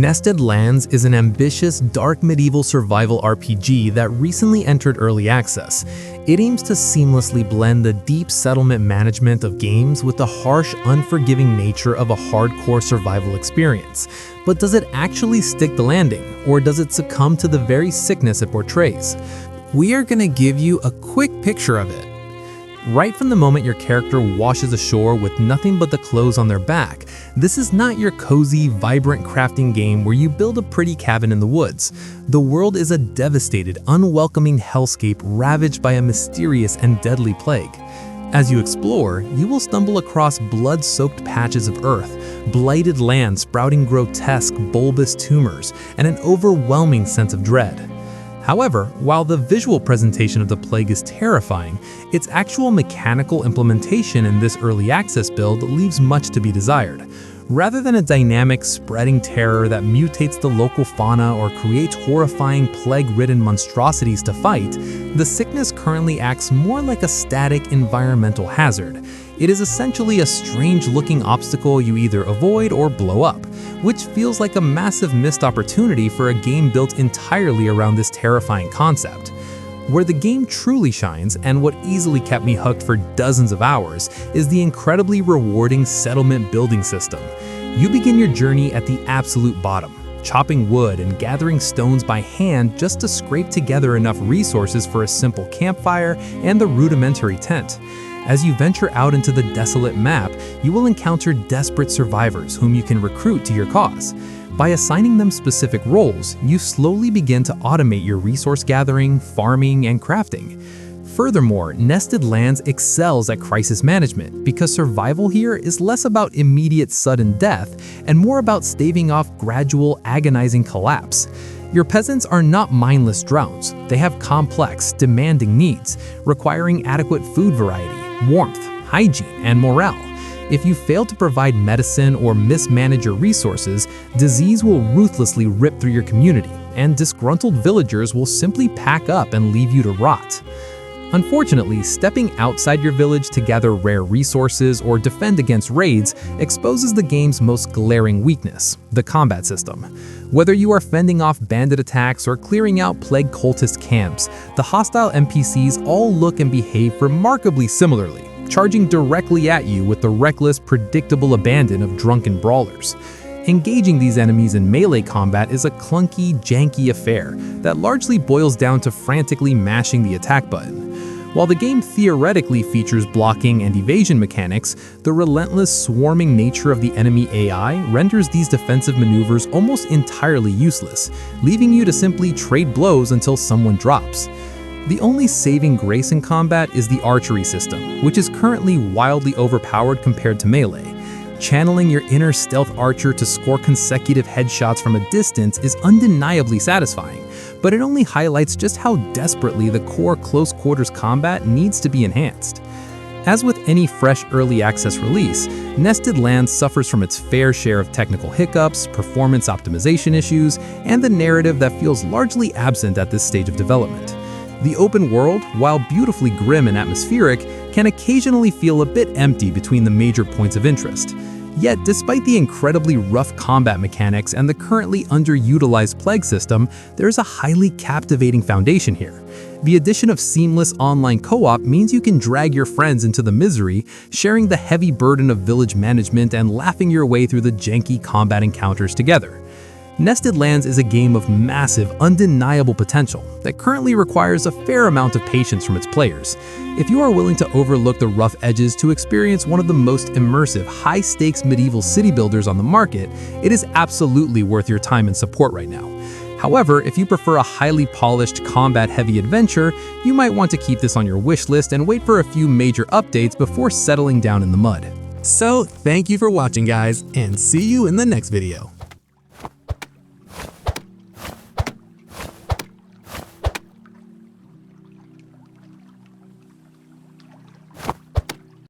Nested Lands is an ambitious, dark medieval survival RPG that recently entered early access. It aims to seamlessly blend the deep settlement management of games with the harsh, unforgiving nature of a hardcore survival experience. But does it actually stick the landing, or does it succumb to the very sickness it portrays? We are going to give you a quick picture of it. Right from the moment your character washes ashore with nothing but the clothes on their back, this is not your cozy, vibrant crafting game where you build a pretty cabin in the woods. The world is a devastated, unwelcoming hellscape ravaged by a mysterious and deadly plague. As you explore, you will stumble across blood-soaked patches of earth, blighted land sprouting grotesque, bulbous tumors, and an overwhelming sense of dread. However, while the visual presentation of the plague is terrifying, its actual mechanical implementation in this early access build leaves much to be desired. Rather than a dynamic, spreading terror that mutates the local fauna or creates horrifying, plague-ridden monstrosities to fight, the sickness currently acts more like a static environmental hazard. It is essentially a strange-looking obstacle you either avoid or blow up, which feels like a massive missed opportunity for a game built entirely around this terrifying concept. Where the game truly shines, and what easily kept me hooked for dozens of hours, is the incredibly rewarding settlement building system. You begin your journey at the absolute bottom, chopping wood and gathering stones by hand just to scrape together enough resources for a simple campfire and the rudimentary tent. As you venture out into the desolate map, you will encounter desperate survivors whom you can recruit to your cause. By assigning them specific roles, you slowly begin to automate your resource gathering, farming, and crafting. Furthermore, Nested Lands excels at crisis management because survival here is less about immediate sudden death and more about staving off gradual, agonizing collapse. Your peasants are not mindless drones. They have complex, demanding needs, requiring adequate food variety, warmth, hygiene, and morale. If you fail to provide medicine or mismanage your resources, disease will ruthlessly rip through your community, and disgruntled villagers will simply pack up and leave you to rot. Unfortunately, stepping outside your village to gather rare resources or defend against raids exposes the game's most glaring weakness, the combat system. Whether you are fending off bandit attacks or clearing out plague cultist camps, the hostile NPCs all look and behave remarkably similarly, charging directly at you with the reckless, predictable abandon of drunken brawlers. Engaging these enemies in melee combat is a clunky, janky affair that largely boils down to frantically mashing the attack button. While the game theoretically features blocking and evasion mechanics, the relentless, swarming nature of the enemy AI renders these defensive maneuvers almost entirely useless, leaving you to simply trade blows until someone drops. The only saving grace in combat is the archery system, which is currently wildly overpowered compared to melee. Channeling your inner stealth archer to score consecutive headshots from a distance is undeniably satisfying, but it only highlights just how desperately the core close-quarters combat needs to be enhanced. As with any fresh early access release, Nested Lands suffers from its fair share of technical hiccups, performance optimization issues, and the narrative that feels largely absent at this stage of development. The open world, while beautifully grim and atmospheric, can occasionally feel a bit empty between the major points of interest. Yet, despite the incredibly rough combat mechanics and the currently underutilized plague system, there's a highly captivating foundation here. The addition of seamless online co-op means you can drag your friends into the misery, sharing the heavy burden of village management and laughing your way through the janky combat encounters together. Nested Lands is a game of massive, undeniable potential that currently requires a fair amount of patience from its players. If you are willing to overlook the rough edges to experience one of the most immersive, high-stakes medieval city builders on the market, it is absolutely worth your time and support right now. However, if you prefer a highly polished, combat-heavy adventure, you might want to keep this on your wish list and wait for a few major updates before settling down in the mud. So, thank you for watching, guys, and see you in the next video.